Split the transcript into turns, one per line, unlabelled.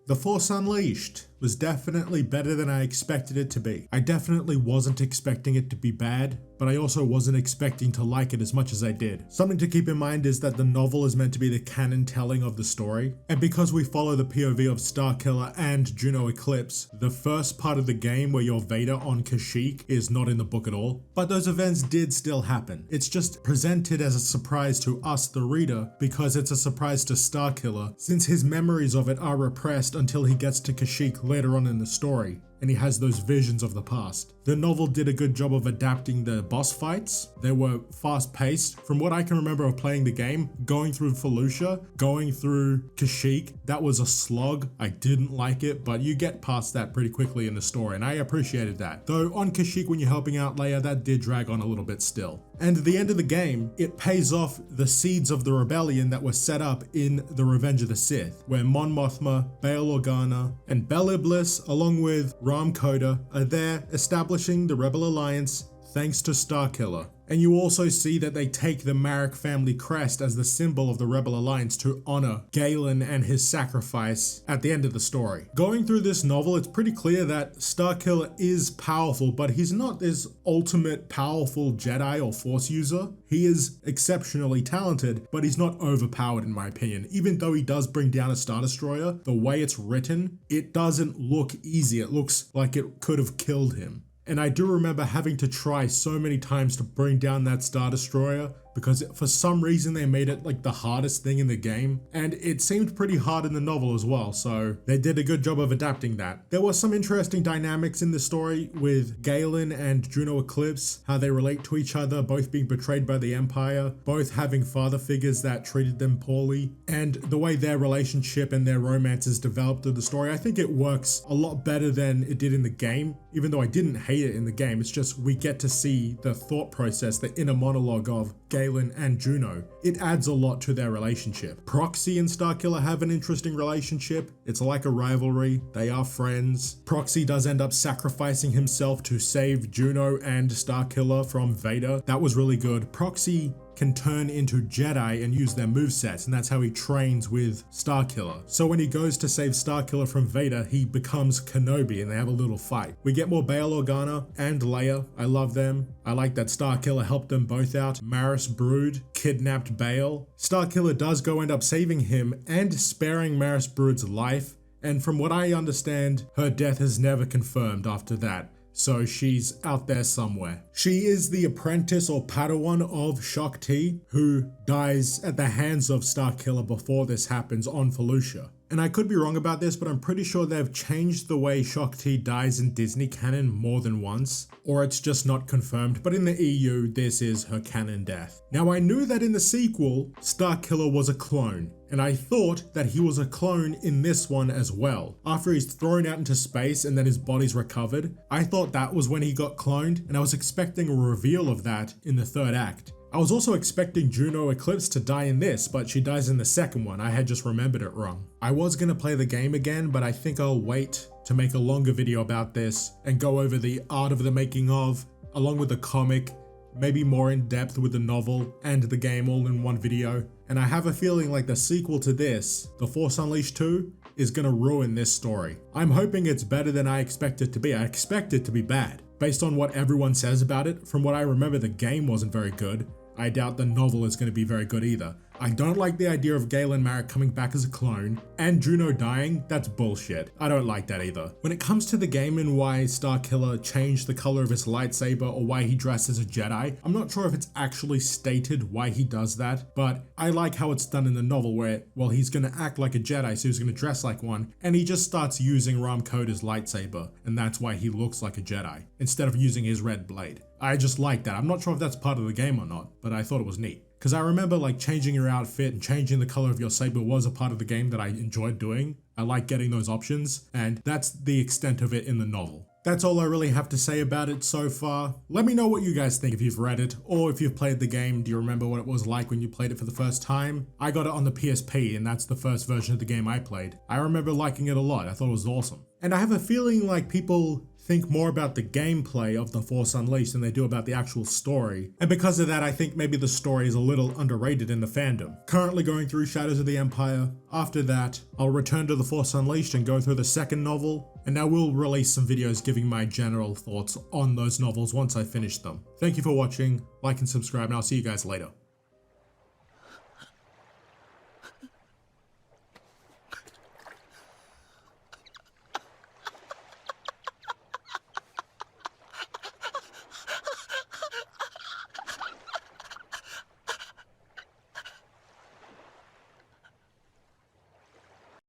The Force Unleashed was definitely better than I expected it to be. I definitely wasn't expecting it to be bad, but I also wasn't expecting to like it as much as I did. Something to keep in mind is that the novel is meant to be the canon telling of the story, and because we follow the POV of Starkiller and Juno Eclipse, the first part of the game where you're Vader on Kashyyyk is not in the book at all. But those events did still happen. It's just presented as a surprise to us, the reader, because it's a surprise to Starkiller, since his memories of it are repressed until he gets to Kashyyyk later on in the story, and he has those visions of the past. The novel did a good job of adapting the boss fights. They were fast paced. From what I can remember of playing the game, going through Felucia, going through Kashyyyk, that was a slog. I didn't like it, but you get past that pretty quickly in the story, and I appreciated that. Though on Kashyyyk, when you're helping out Leia, that did drag on a little bit still. And at the end of the game, it pays off the seeds of the rebellion that were set up in The Revenge of the Sith, where Mon Mothma, Bail Organa, and Bel Iblis, along with Ram Koda, are there establishing the Rebel Alliance thanks to Starkiller. And you also see that they take the Marek family crest as the symbol of the Rebel Alliance to honor Galen and his sacrifice at the end of the story. Going through this novel, it's pretty clear that Starkiller is powerful, but he's not this ultimate powerful Jedi or Force user. He is exceptionally talented, but he's not overpowered in my opinion. Even though he does bring down a Star Destroyer, the way it's written, it doesn't look easy. It looks like it could have killed him. And I do remember having to try so many times to bring down that Star Destroyer, because for some reason they made it like the hardest thing in the game, and it seemed pretty hard in the novel as well, so they did a good job of adapting that. There were some interesting dynamics in the story with Galen and Juno Eclipse, how they relate to each other, both being betrayed by the Empire, both having father figures that treated them poorly, and the way their relationship and their romance is developed through the story. I think it works a lot better than it did in the game, even though I didn't hate it in the game. It's just we get to see the thought process, the inner monologue of Galen and Juno. It adds a lot to their relationship. Proxy and Starkiller have an interesting relationship. It's like a rivalry. They are friends. Proxy does end up sacrificing himself to save Juno and Starkiller from Vader. That was really good. Proxy can turn into Jedi and use their movesets, and that's how he trains with Starkiller. So when he goes to save Starkiller from Vader, he becomes Kenobi and they have a little fight. We get more Bail Organa and Leia. I love them. I like that Starkiller helped them both out. Maris Brood kidnapped Bail. Starkiller does go end up saving him and sparing Maris Brood's life, and from what I understand, her death is never confirmed after that. So she's out there somewhere. She is the apprentice or Padawan of Shaak Ti, who dies at the hands of Starkiller before this happens on Felucia. And I could be wrong about this, but I'm pretty sure they've changed the way Shaak Ti dies in Disney canon more than once, or it's just not confirmed, but in the EU, this is her canon death. Now I knew that in the sequel, Starkiller was a clone, and I thought that he was a clone in this one as well. After he's thrown out into space and then his body's recovered, I thought that was when he got cloned, and I was expecting a reveal of that in the third act. I was also expecting Juno Eclipse to die in this, but she dies in the second one. I had just remembered it wrong. I was going to play the game again, but I think I'll wait to make a longer video about this and go over the art of the making of, along with the comic, maybe more in depth with the novel and the game all in one video. And I have a feeling like the sequel to this, The Force Unleashed 2, is going to ruin this story. I'm hoping it's better than I expect it to be. I expect it to be bad. Based on what everyone says about it, from what I remember, the game wasn't very good. I doubt the novel is going to be very good either. I don't like the idea of Galen Marek coming back as a clone, and Juno dying. That's bullshit. I don't like that either. When it comes to the game and why Starkiller changed the color of his lightsaber or why he dressed as a Jedi, I'm not sure if it's actually stated why he does that, but I like how it's done in the novel where, well, he's gonna act like a Jedi, so he's gonna dress like one, and he just starts using Ram Koda's lightsaber, and that's why he looks like a Jedi, instead of using his red blade. I just like that. I'm not sure if that's part of the game or not, but I thought it was neat. Because I remember like changing your outfit and changing the color of your saber was a part of the game that I enjoyed doing. I like getting those options, and that's the extent of it in the novel. That's all I really have to say about it so far. Let me know what you guys think if you've read it, or if you've played the game. Do you remember what it was like when you played it for the first time? I got it on the PSP, and that's the first version of the game I played. I remember liking it a lot. I thought it was awesome. And I have a feeling like people think more about the gameplay of The Force Unleashed than they do about the actual story, and because of that I think maybe the story is a little underrated in the fandom. Currently going through Shadows of the Empire. After that, I'll return to The Force Unleashed and go through the second novel, and I will release some videos giving my general thoughts on those novels once I finish them. Thank you for watching, like and subscribe, and I'll see you guys later.